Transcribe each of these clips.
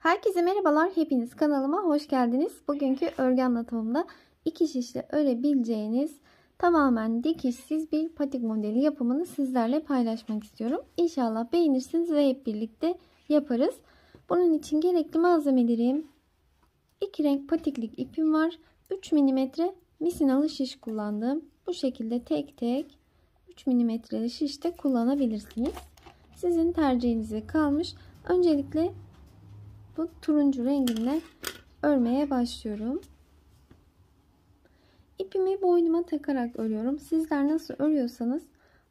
Herkese merhabalar. Hepiniz kanalıma hoş geldiniz. Bugünkü örgü anlatımımda iki şişle örebileceğiniz tamamen dikişsiz bir patik modeli yapımını sizlerle paylaşmak istiyorum. İnşallah beğenirsiniz ve hep birlikte yaparız. Bunun için gerekli malzemelerim: 2 renk patiklik ipim var. 3 mm misinalı şiş kullandım. Bu şekilde tek tek 3 mm'li şiş de kullanabilirsiniz. Sizin tercihinize kalmış. Öncelikle bu turuncu rengimle örmeye başlıyorum. İpimi boynuma takarak örüyorum. Sizler nasıl örüyorsanız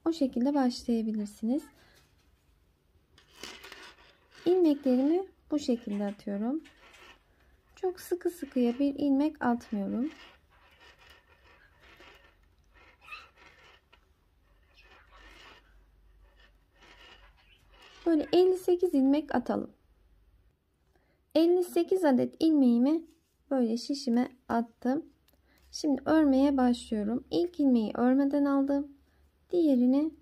o şekilde başlayabilirsiniz. İlmeklerimi bu şekilde atıyorum. Çok sıkı sıkıya bir ilmek atmıyorum. Böyle 58 ilmek atalım. 58 adet ilmeğimi böyle şişime attım. Şimdi örmeye başlıyorum. İlk ilmeği örmeden aldım. Diğerini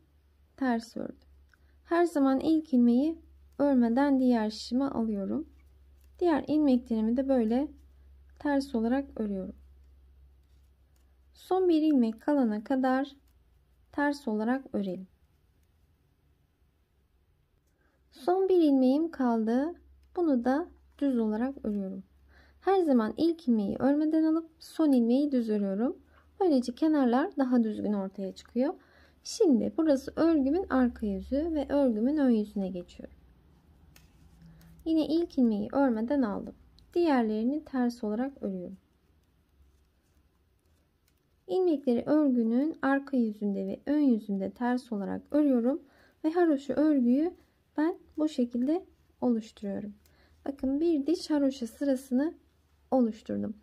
ters ördüm. Her zaman ilk ilmeği örmeden diğer şişime alıyorum. Diğer ilmeklerimi de böyle ters olarak örüyorum. Son bir ilmek kalana kadar ters olarak örelim. Son bir ilmeğim kaldı. Bunu da düz olarak örüyorum. Her zaman ilk ilmeği örmeden alıp son ilmeği düz örüyorum. Böylece kenarlar daha düzgün ortaya çıkıyor. Şimdi burası örgümün arka yüzü ve örgümün ön yüzüne geçiyorum. Yine ilk ilmeği örmeden aldım. Diğerlerini ters olarak örüyorum. İlmekleri örgünün arka yüzünde ve ön yüzünde ters olarak örüyorum ve haroşa örgüyü ben bu şekilde oluşturuyorum. Bakın bir diş haroşa sırasını oluşturdum.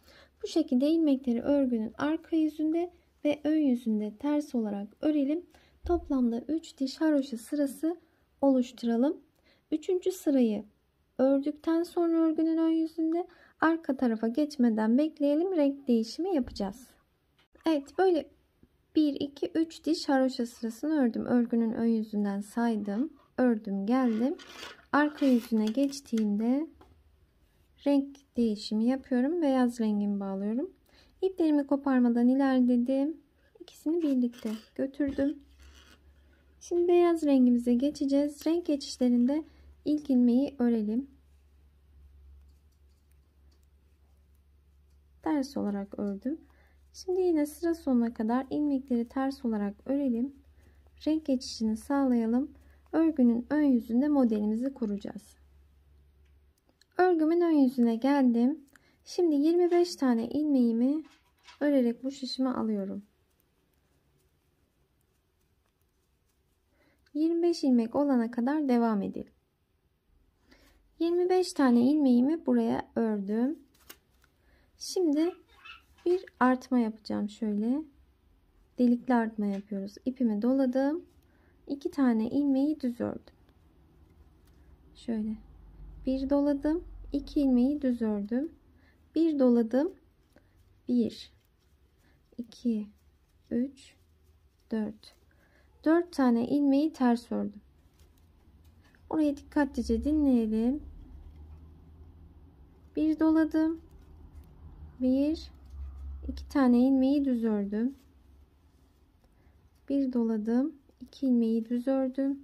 Bu şekilde ilmekleri örgünün arka yüzünde ve ön yüzünde ters olarak örelim. Toplamda 3 diş haroşa sırası oluşturalım. 3. sırayı ördükten sonra örgünün ön yüzünde arka tarafa geçmeden bekleyelim. Renk değişimi yapacağız. Evet, böyle 1 2 3 diş haroşa sırasını ördüm. Örgünün ön yüzünden saydım. Ördüm, geldim. Arka yüzüne geçtiğimde renk değişimi yapıyorum. Beyaz rengimi bağlıyorum. İplerimi koparmadan ilerledim. İkisini birlikte götürdüm. Şimdi beyaz rengimize geçeceğiz. Renk geçişlerinde ilk ilmeği örelim. Ters olarak ördüm. Şimdi yine sıra sonuna kadar ilmekleri ters olarak örelim. Renk geçişini sağlayalım. Örgünün ön yüzünde modelimizi kuracağız. Örgümün ön yüzüne geldim. Şimdi 25 tane ilmeğimi örerek bu şişime alıyorum. 25 ilmek olana kadar devam edelim. 25 tane ilmeğimi buraya ördüm. Şimdi bir artma yapacağım. Şöyle delikli artma yapıyoruz. İpimi doladım. 2 tane ilmeği düz ördüm. Şöyle bir doladım, 2 ilmeği düz ördüm. Bir doladım. 1 2 3 4 tane ilmeği ters ördüm. Orayı dikkatlice dinleyelim. Bir doladım. 1 2 tane ilmeği düz ördüm. Bir doladım. 2 ilmeği düz ördüm.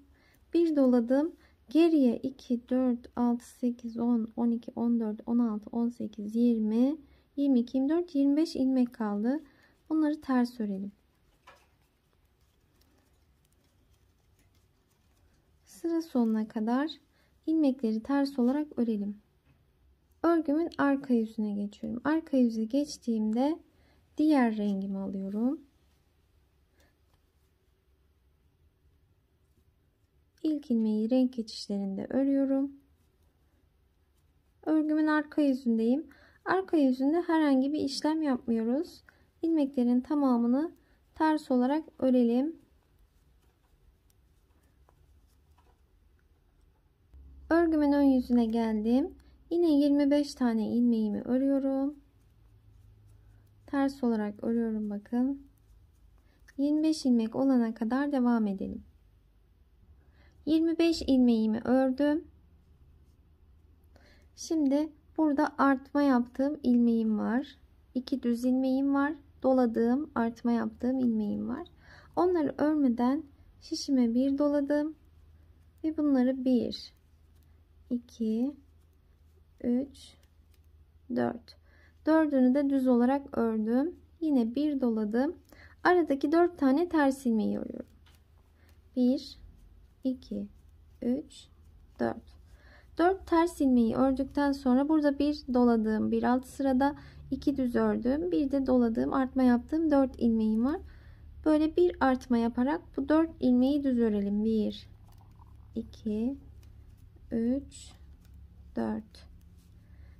Bir doladım. Geriye 2 4 6 8 10 12 14 16 18 20 22 24 25 ilmek kaldı. Bunları ters örelim. Sıra sonuna kadar ilmekleri ters olarak örelim. Örgümün arka yüzüne geçiyorum. Arka yüzü geçtiğimde diğer rengimi alıyorum. İlk ilmeği renk geçişlerinde örüyorum. Örgümün arka yüzündeyim. Arka yüzünde herhangi bir işlem yapmıyoruz. İlmeklerin tamamını ters olarak örelim. Örgümün ön yüzüne geldim. Yine 25 tane ilmeğimi örüyorum. Ters olarak örüyorum, bakın. 25 ilmek olana kadar devam edelim. 25 ilmeğimi ördüm. Şimdi burada artma yaptığım ilmeğim var. 2 düz ilmeğim var. Doladığım, artma yaptığım ilmeğim var. Onları örmeden şişime bir doladım ve bunları 1 2 3 4. Dördünü de düz olarak ördüm. Yine bir doladım. Aradaki 4 tane ters ilmeği örüyorum. 1 2 3 4. 4 ters ilmeği ördükten sonra burada bir doladığım, bir alt sırada 2 düz ördüm, bir de doladığım, artma yaptığım 4 ilmeğim var. Böyle bir artma yaparak bu 4 ilmeği düz örelim. 1 2 3 4.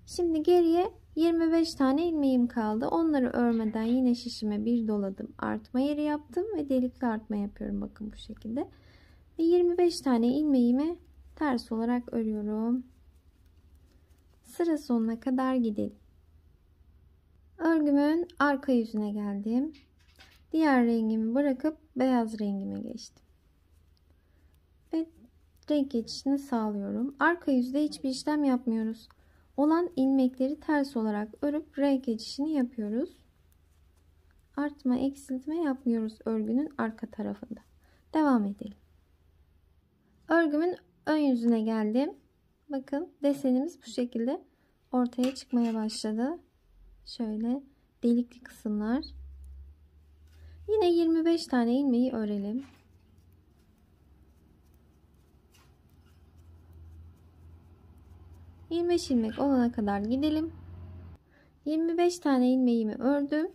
Şimdi geriye 25 tane ilmeğim kaldı. Onları örmeden yine şişime bir doladım. Artma yeri yaptım ve delikli artma yapıyorum. Bakın bu şekilde. Ve 25 tane ilmeğimi ters olarak örüyorum. Sıra sonuna kadar gidelim. Örgümün arka yüzüne geldim. Diğer rengimi bırakıp beyaz rengime geçtim. Ve renk geçişini sağlıyorum. Arka yüzde hiçbir işlem yapmıyoruz. Olan ilmekleri ters olarak örüp renk geçişini yapıyoruz. Artma, eksiltme yapmıyoruz örgünün arka tarafında. Devam edelim. Örgümün ön yüzüne geldim. Bakın desenimiz bu şekilde ortaya çıkmaya başladı. Şöyle delikli kısımlar. Yine 25 tane ilmeği örelim. ...25 ilmek olana kadar gidelim. 25 tane ilmeğimi ördüm.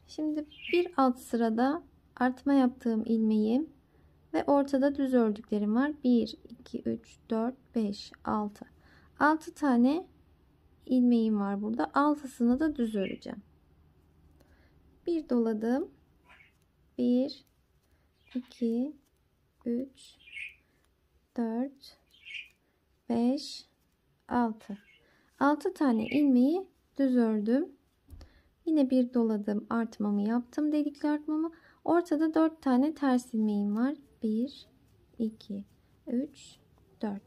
Şimdi bir alt sırada artma yaptığım ilmeğim ve ortada düz ördüklerim var. 1 2 3 4 5 6. 6 tane ilmeğim var burada. 6'sını da düz öreceğim. Bir doladım. 1 2 3 4 5 6. 6 tane ilmeği düz ördüm. Yine bir doladım, artmamı yaptım, delikli artmamı. Ortada 4 tane ters ilmeğim var. 1 2 3 4.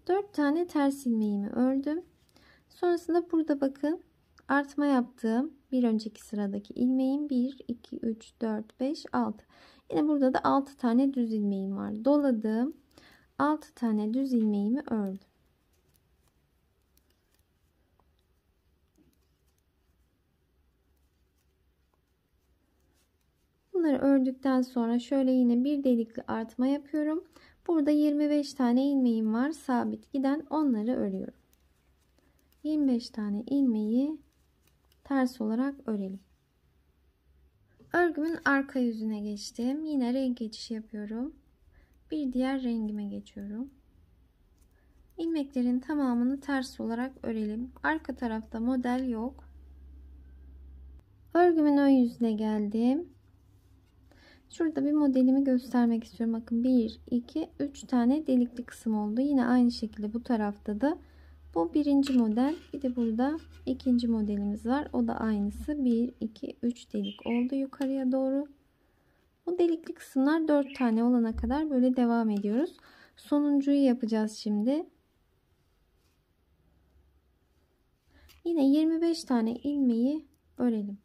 4 tane ters ilmeğimi ördüm. Sonrasında burada bakın artma yaptığım bir önceki sıradaki ilmeğim 1 2 3 4 5 6. Yine burada da 6 tane düz ilmeğim var. Doladım. 6 tane düz ilmeğimi ördüm. Bunları ördükten sonra şöyle yine bir delikli artma yapıyorum. Burada 25 tane ilmeğim var. Sabit giden, onları örüyorum. 25 tane ilmeği ters olarak örelim. Örgümün arka yüzüne geçtim. Yine renk geçişi yapıyorum. Bir diğer rengime geçiyorum. İlmeklerin tamamını ters olarak örelim. Arka tarafta model yok. Örgümün ön yüzüne geldim. Şurada bir modelimi göstermek istiyorum. Bakın 1 2 3 tane delikli kısım oldu. Yine aynı şekilde bu tarafta da bu birinci model. Bir de burada ikinci modelimiz var. O da aynısı. 1 2 3 delik oldu yukarıya doğru. Bu delikli kısımlar 4 tane olana kadar böyle devam ediyoruz. Sonuncuyu yapacağız şimdi. Yine 25 tane ilmeği örelim.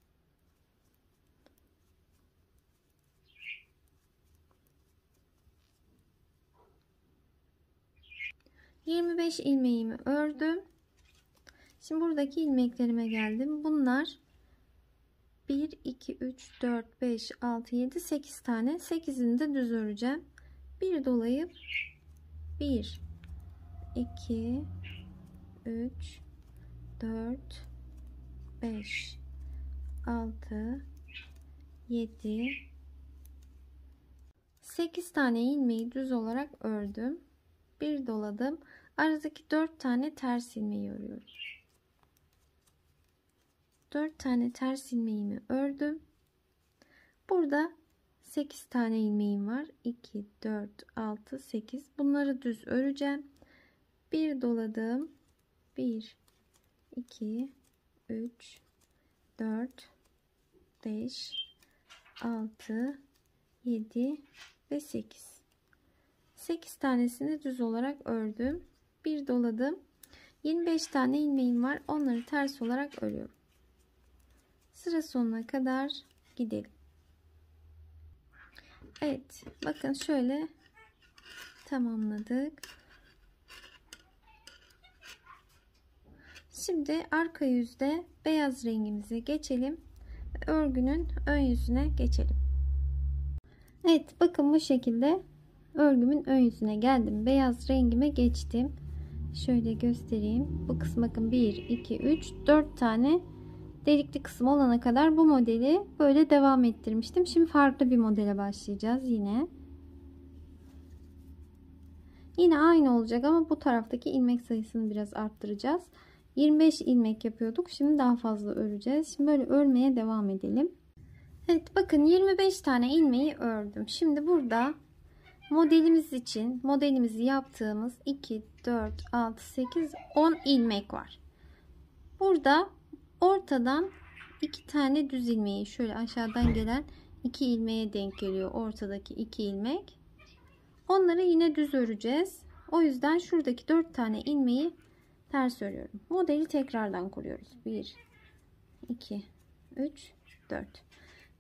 ...25 ilmeğimi ördüm. Şimdi buradaki ilmeklerime geldim. Bunlar 1 2 3 4 5 6 7 8 tane. 8'ini de düz öreceğim. Bir dolayıp 1 2 3 4 5 6 7 8 tane ilmeği düz olarak ördüm. Bir doladım. Aradaki 4 tane ters ilmeği örüyorum. 4 tane ters ilmeğimi ördüm. Burada 8 tane ilmeğim var. 2 4 6 8. Bunları düz öreceğim. Bir doladım. 1 2 3 4 5 6 7 ve 8. 8 tanesini düz olarak ördüm. Bir doladım. 25 tane ilmeğim var. Onları ters olarak örüyorum. Sıra sonuna kadar gidelim. Evet, bakın şöyle tamamladık. Şimdi arka yüzde beyaz rengimizi geçelim. Örgünün ön yüzüne geçelim. Evet, bakın bu şekilde örgümün ön yüzüne geldim. Beyaz rengime geçtim. Şöyle göstereyim. Bu kısım bakın 1, 2, 3, 4 tane delikli kısım olana kadar bu modeli böyle devam ettirmiştim. Şimdi farklı bir modele başlayacağız yine. Yine aynı olacak ama bu taraftaki ilmek sayısını biraz arttıracağız. 25 ilmek yapıyorduk. Şimdi daha fazla öreceğiz. Şimdi böyle örmeye devam edelim. Evet, bakın 25 tane ilmeği ördüm. Şimdi burada modelimiz için modelimizi yaptığımız 2, 4, 6, 8, 10 ilmek var. Burada ortadan 2 tane düz ilmeği şöyle aşağıdan gelen 2 ilmeğe denk geliyor. Ortadaki 2 ilmek. Onları yine düz öreceğiz. O yüzden şuradaki 4 tane ilmeği ters örüyorum. Modeli tekrardan kuruyoruz. 1, 2, 3, 4.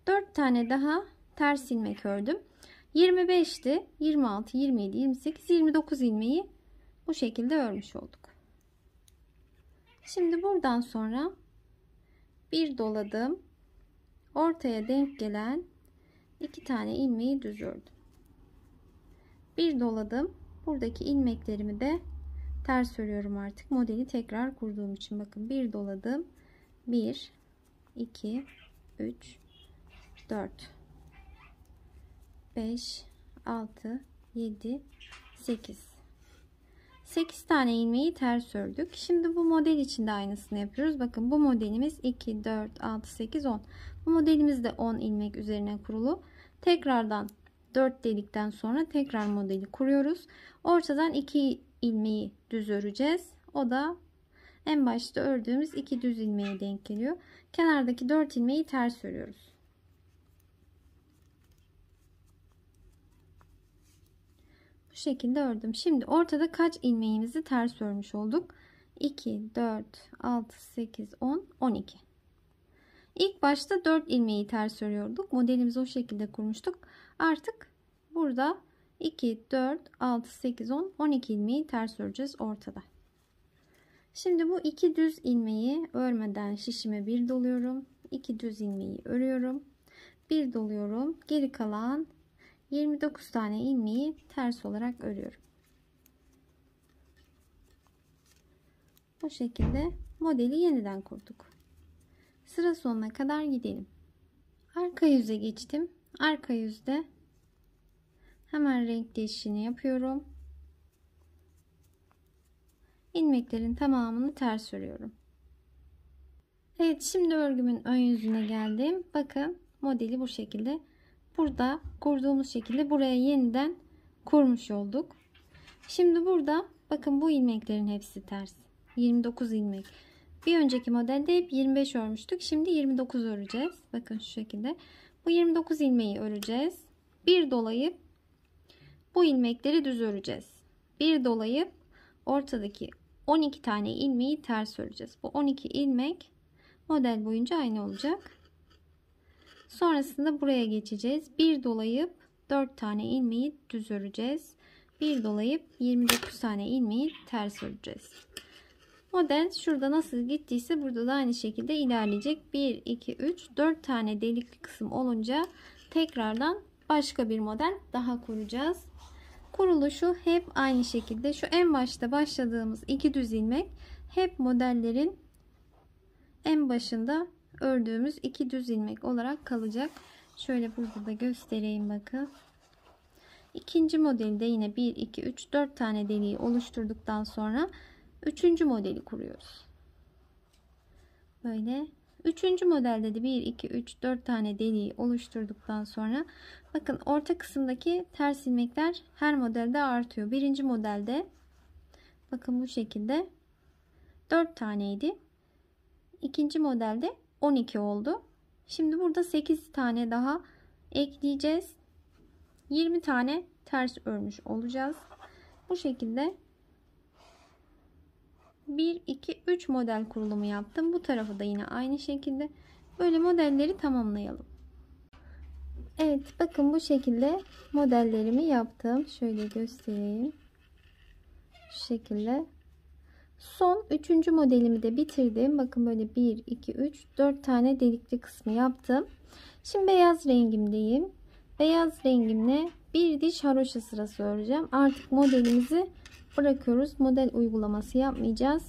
4 tane daha ters ilmek ördüm. 25'ti. 26, 27, 28, 29 ilmeği bu şekilde örmüş olduk. Şimdi buradan sonra bir doladım. Ortaya denk gelen 2 tane ilmeği düz ördüm. Bir doladım. Buradaki ilmeklerimi de ters örüyorum artık. Modeli tekrar kurduğum için bakın bir doladım. 1, 2, 3, 4, 5, 6, 7, 8. 8 tane ilmeği ters ördük. Şimdi bu model için de aynısını yapıyoruz. Bakın bu modelimiz 2, 4, 6, 8, 10. Bu modelimiz de 10 ilmek üzerine kurulu. Tekrardan 4 delikten sonra tekrar modeli kuruyoruz. Ortadan 2 ilmeği düz öreceğiz. O da en başta ördüğümüz 2 düz ilmeğe denk geliyor. Kenardaki 4 ilmeği ters örüyoruz. Bu şekilde ördüm. Şimdi ortada kaç ilmeğimizi ters örmüş olduk? 2, 4, 6, 8, 10, 12. İlk başta 4 ilmeği ters örüyorduk. Modelimizi o şekilde kurmuştuk. Artık burada 2, 4, 6, 8, 10, 12 ilmeği ters öreceğiz ortada. Şimdi bu 2 düz ilmeği örmeden şişime bir doluyorum. 2 düz ilmeği örüyorum. Bir doluyorum. Geri kalan 29 tane ilmeği ters olarak örüyorum. Bu şekilde modeli yeniden kurduk. Sıra sonuna kadar gidelim. Arka yüze geçtim. Arka yüzde hemen renk değişikliğini yapıyorum. İlmeklerin tamamını ters örüyorum. Evet, şimdi örgümün ön yüzüne geldim. Bakın modeli bu şekilde. Burada kurduğumuz şekilde buraya yeniden kurmuş olduk. Şimdi burada bakın bu ilmeklerin hepsi ters. 29 ilmek. Bir önceki modelde hep 25 örmüştük. Şimdi 29 öreceğiz. Bakın şu şekilde. Bu 29 ilmeği öreceğiz. Bir dolayıp bu ilmekleri düz öreceğiz. Bir dolayıp ortadaki 12 tane ilmeği ters öreceğiz. Bu 12 ilmek model boyunca aynı olacak. Sonrasında buraya geçeceğiz. Bir dolayıp 4 tane ilmeği düz öreceğiz. Bir dolayıp 29 tane ilmeği ters öreceğiz. Model şurada nasıl gittiyse burada da aynı şekilde ilerleyecek. 1, 2, 3, 4 tane delikli kısım olunca tekrardan başka bir model daha kuracağız. Kuruluşu hep aynı şekilde. Şu en başta başladığımız 2 düz ilmek hep modellerin en başında ördüğümüz 2 düz ilmek olarak kalacak. Şöyle burada da göstereyim bakın. İkinci modelde yine 1, 2, 3, 4 tane deliği oluşturduktan sonra 3. modeli kuruyoruz. Böyle 3. modelde de 1, 2, 3, 4 tane deliği oluşturduktan sonra bakın orta kısımdaki ters ilmekler her modelde artıyor. Birinci modelde bakın bu şekilde 4 taneydi. İkinci modelde 12 oldu. Şimdi burada 8 tane daha ekleyeceğiz. 20 tane ters örmüş olacağız. Bu şekilde 1 2 3 model kurulumu yaptım. Bu tarafı da yine aynı şekilde böyle modelleri tamamlayalım. Evet, bakın bu şekilde modellerimi yaptım. Şöyle göstereyim. Şu şekilde. Son 3. modelimi de bitirdim. Bakın böyle 1 2 3 4 tane delikli kısmı yaptım. Şimdi beyaz rengimdeyim. Beyaz rengimle bir diş haroşa sırası öreceğim. Artık modelimizi bırakıyoruz. Model uygulaması yapmayacağız.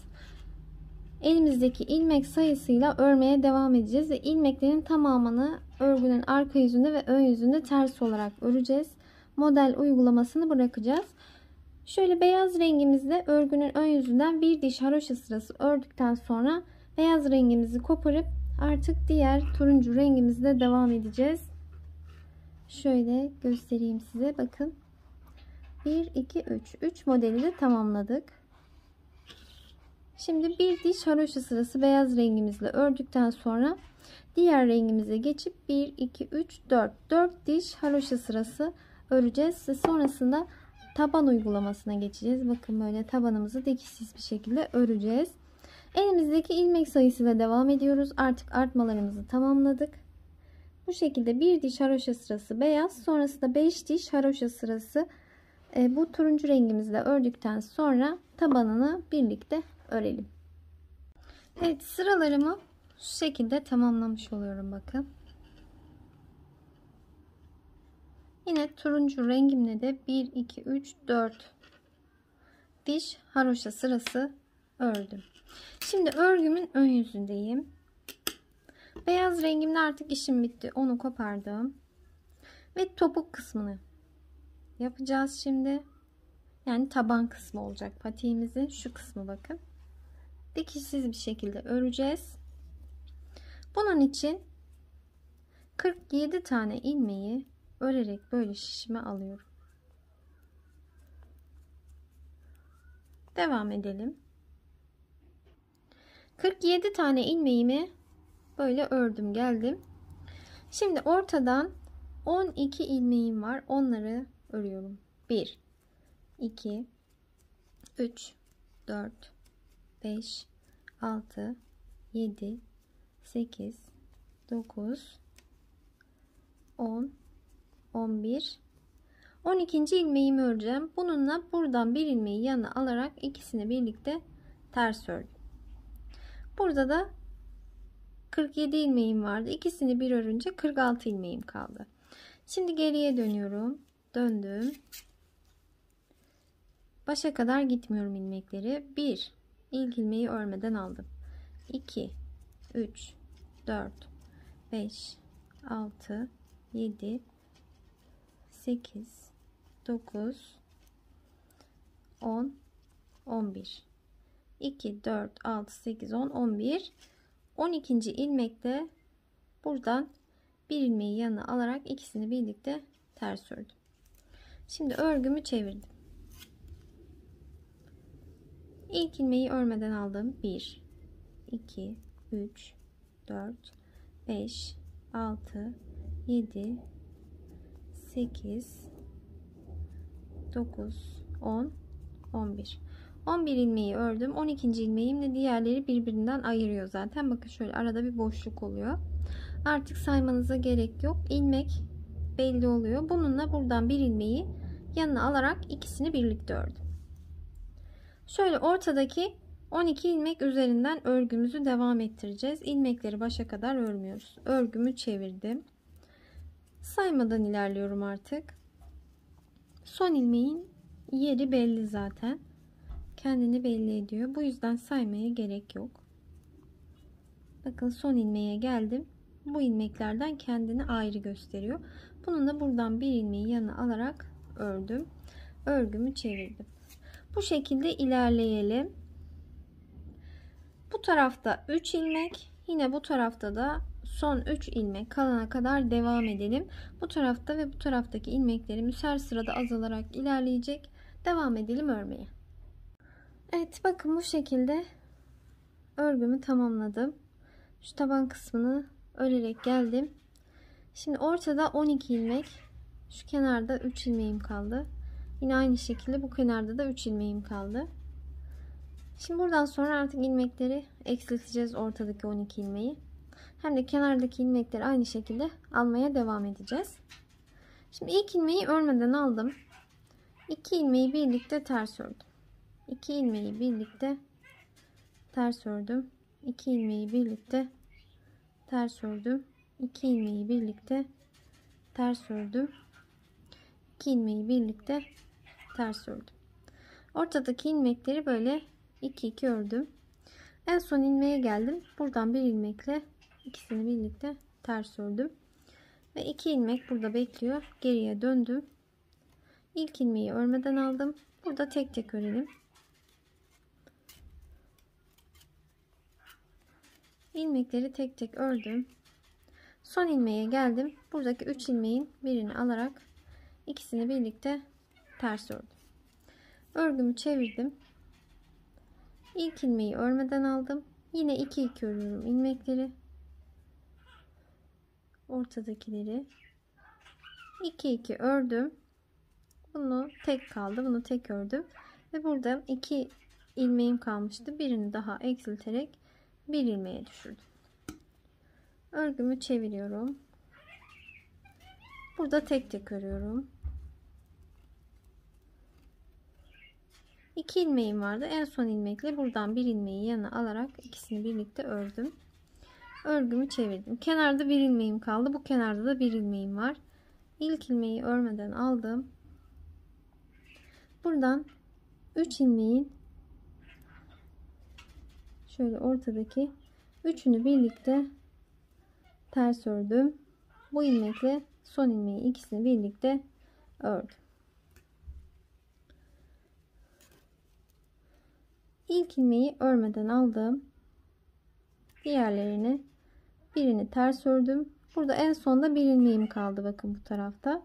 Elimizdeki ilmek sayısıyla örmeye devam edeceğiz ve ilmeklerin tamamını örgünün arka yüzünde ve ön yüzünde ters olarak öreceğiz. Model uygulamasını bırakacağız. Şöyle beyaz rengimizle örgünün ön yüzünden bir diş haroşa sırası ördükten sonra beyaz rengimizi koparıp artık diğer turuncu rengimizle devam edeceğiz. Şöyle göstereyim size. Bakın. 1 2 3 3 modeli de tamamladık. Şimdi bir diş haroşa sırası beyaz rengimizle ördükten sonra diğer rengimize geçip 1 2 3 4 diş haroşa sırası öreceğiz ve sonrasında taban uygulamasına geçeceğiz. Bakın böyle tabanımızı dikişsiz bir şekilde öreceğiz. Elimizdeki ilmek sayısıyla devam ediyoruz. Artık artmalarımızı tamamladık. Bu şekilde bir diş haroşa sırası beyaz, sonrasında 5 diş haroşa sırası bu turuncu rengimizle ördükten sonra tabanını birlikte örelim. Evet, sıralarımı şu şekilde tamamlamış oluyorum. Bakın. Yine turuncu rengimle de 1 2 3 4 diş haroşa sırası ördüm. Şimdi örgümün ön yüzündeyim. Beyaz rengimle artık işim bitti. Onu kopardım. Ve topuk kısmını yapacağız şimdi. Yani taban kısmı olacak patiğimizin şu kısmı, bakın. Dikişsiz bir şekilde öreceğiz. Bunun için 47 tane ilmeği örerek böyle şişime alıyorum. Devam edelim. 47 tane ilmeğimi böyle ördüm geldim. Şimdi ortadan 12 ilmeğim var. Onları örüyorum. 1 2 3 4 5 6 7 8 9 10 11 12. ilmeğimi öreceğim. Bununla buradan bir ilmeği yana alarak ikisini birlikte ters ördüm. Burada da 47 ilmeğim vardı. İkisini bir örünce 46 ilmeğim kaldı. Şimdi geriye dönüyorum. Döndüm. Başa kadar gitmiyorum ilmekleri. 1. İlk ilmeği örmeden aldım. 2 3 4 5 6 7 8 9 10 11 2 4 6 8 10 11 12. ilmekte buradan bir ilmeği yanına alarak ikisini birlikte ters ördüm. Şimdi örgümü çevirdim. İlk ilmeği örmeden aldım. 1 2 3 4 5 6 7 8 9 10 11 11 ilmeği ördüm. 12. ilmeğimle diğerleri birbirinden ayırıyor zaten. Bakın şöyle arada bir boşluk oluyor. Artık saymanıza gerek yok. İlmek belli oluyor. Bununla buradan bir ilmeği yanına alarak ikisini birlikte ördüm. Şöyle ortadaki 12 ilmek üzerinden örgümüzü devam ettireceğiz. İlmekleri başa kadar örmüyoruz. Örgümü çevirdim. Saymadan ilerliyorum artık. Son ilmeğin yeri belli zaten. Kendini belli ediyor. Bu yüzden saymaya gerek yok. Bakın son ilmeğe geldim. Bu ilmeklerden kendini ayrı gösteriyor. Bunun da buradan bir ilmeği yanına alarak ördüm. Örgümü çevirdim. Bu şekilde ilerleyelim. Bu tarafta 3 ilmek, yine bu tarafta da son 3 ilmek kalana kadar devam edelim. Bu tarafta ve bu taraftaki ilmeklerimiz her sırada azalarak ilerleyecek. Devam edelim örmeye. Evet, bakın bu şekilde örgümü tamamladım. Şu taban kısmını örerek geldim. Şimdi ortada 12 ilmek, şu kenarda 3 ilmeğim kaldı. Yine aynı şekilde bu kenarda da 3 ilmeğim kaldı. Şimdi buradan sonra artık ilmekleri eksilteceğiz, ortadaki 12 ilmeği. Hem de kenardaki ilmekleri aynı şekilde almaya devam edeceğiz. Şimdi ilk ilmeği örmeden aldım. 2 ilmeği birlikte ters ördüm. 2 ilmeği birlikte ters ördüm. 2 ilmeği birlikte ters ördüm. 2 ilmeği birlikte ters ördüm. 2 ilmeği birlikte ters ördüm. Ortadaki ilmekleri böyle 2 ördüm. En son ilmeğe geldim. Buradan bir ilmekle ikisini birlikte ters ördüm. Ve 2 ilmek burada bekliyor. Geriye döndüm. İlk ilmeği örmeden aldım. Burada tek tek örelim. İlmekleri tek tek ördüm. Son ilmeğe geldim. Buradaki 3 ilmeğin birini alarak ikisini birlikte ters ördüm. Örgümü çevirdim. İlk ilmeği örmeden aldım. Yine 2 örüyorum ilmekleri. Ortadakileri 2 ördüm. Bunu tek kaldı. Bunu tek ördüm. Ve burada 2 ilmeğim kalmıştı. Birini daha eksilterek bir ilmeğe düşürdüm. Örgümü çeviriyorum. Burada tek tek örüyorum. 2 ilmeğim vardı. En son ilmekle buradan bir ilmeği yana alarak ikisini birlikte ördüm. Örgümü çevirdim. Kenarda bir ilmeğim kaldı. Bu kenarda da bir ilmeğim var. İlk ilmeği örmeden aldım. Buradan 3 ilmeğin şöyle ortadaki üçünü birlikte ters ördüm. Bu ilmekle son ilmeği ikisini birlikte ördüm. İlk ilmeği örmeden aldım. Diğerlerini birini ters ördüm. Burada en sonda bir ilmeğim kaldı. Bakın bu tarafta.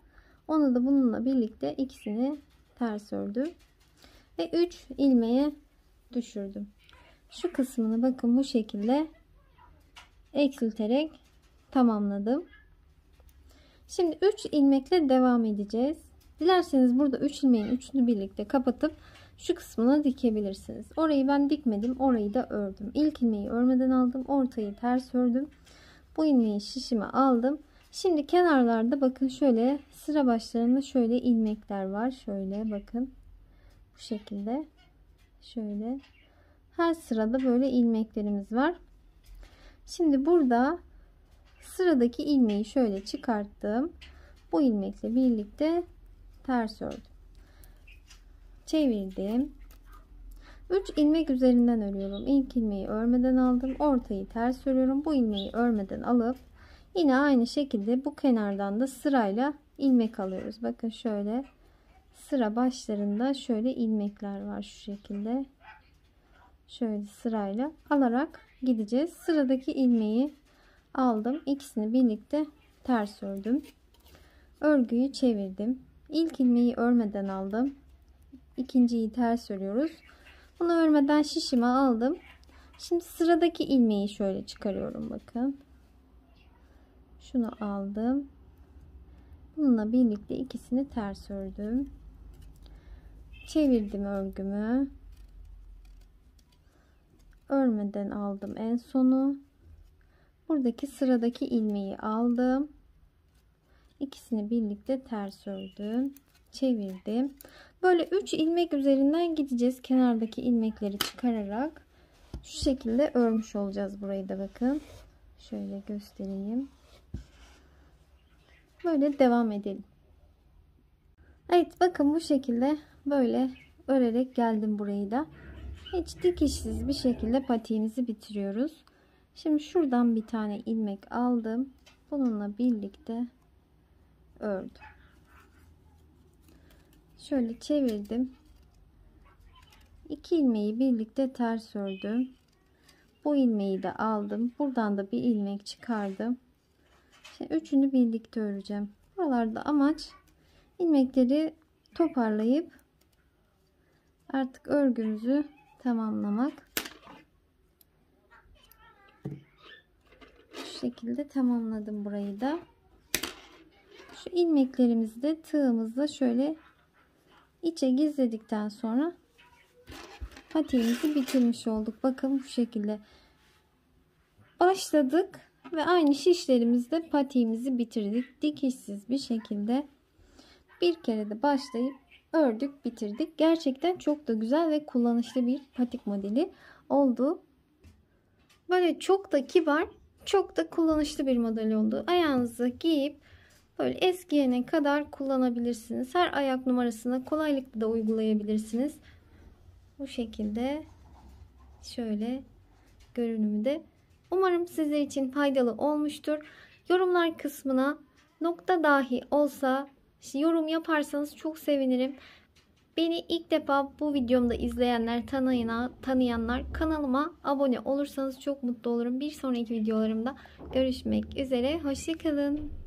Onu da bununla birlikte ikisini ters ördüm. Ve 3 ilmeğe düşürdüm. Şu kısmını bakın bu şekilde eksilterek tamamladım. Şimdi 3 ilmekle devam edeceğiz. Dilerseniz burada 3 ilmeğin üçünü birlikte kapatıp şu kısmını dikebilirsiniz. Orayı ben dikmedim. Orayı da ördüm. İlk ilmeği örmeden aldım. Ortayı ters ördüm. Bu ilmeği şişime aldım. Şimdi kenarlarda bakın şöyle sıra başlarında şöyle ilmekler var. Şöyle bakın. Bu şekilde. Şöyle. Her sırada böyle ilmeklerimiz var. Şimdi burada sıradaki ilmeği şöyle çıkarttım. Bu ilmekle birlikte ters ördüm. Çevirdim. 3 ilmek üzerinden örüyorum. İlk ilmeği örmeden aldım. Ortayı ters örüyorum. Bu ilmeği örmeden alıp yine aynı şekilde bu kenardan da sırayla ilmek alıyoruz. Bakın şöyle sıra başlarında şöyle ilmekler var şu şekilde. Şöyle sırayla alarak gideceğiz. Sıradaki ilmeği aldım. İkisini birlikte ters ördüm. Örgüyü çevirdim. İlk ilmeği örmeden aldım. İkinciyi ters örüyoruz. Bunu örmeden şişime aldım. Şimdi sıradaki ilmeği şöyle çıkarıyorum bakın. Şunu aldım. Bununla birlikte ikisini ters ördüm. Çevirdim örgümü. Örmeden aldım en sonu. Buradaki sıradaki ilmeği aldım. İkisini birlikte ters ördüm. Çevirdim. Böyle 3 ilmek üzerinden gideceğiz. Kenardaki ilmekleri çıkararak şu şekilde örmüş olacağız burayı da bakın. Şöyle göstereyim. Böyle devam edelim. Evet bakın bu şekilde böyle örerek geldim burayı da. Hiç dikişsiz bir şekilde patiğimizi bitiriyoruz. Şimdi şuradan bir tane ilmek aldım. Bununla birlikte ördüm. Şöyle çevirdim. 2 ilmeği birlikte ters ördüm. Bu ilmeği de aldım. Buradan da bir ilmek çıkardım. Şimdi üçünü birlikte öreceğim. Buralarda amaç ilmekleri toparlayıp artık örgümüzü tamamlamak. Şu şekilde tamamladım burayı da. Şu ilmeklerimizi de tığımızla şöyle içe gizledikten sonra patiğimizi bitirmiş olduk. Bakın bu şekilde başladık ve aynı şişlerimizde patiğimizi bitirdik. Dikişsiz bir şekilde bir kere de başlayıp ördük, bitirdik. Gerçekten çok da güzel ve kullanışlı bir patik modeli oldu. Böyle çok da kibar, çok da kullanışlı bir model oldu. Ayağınıza giyip böyle eskiyene kadar kullanabilirsiniz. Her ayak numarasına kolaylıkla da uygulayabilirsiniz. Bu şekilde şöyle görünümü de. Umarım sizler için faydalı olmuştur. Yorumlar kısmına nokta dahi olsa yorum yaparsanız çok sevinirim. Beni ilk defa bu videomda izleyenler, tanıyanlar kanalıma abone olursanız çok mutlu olurum. Bir sonraki videolarımda görüşmek üzere. Hoşça kalın.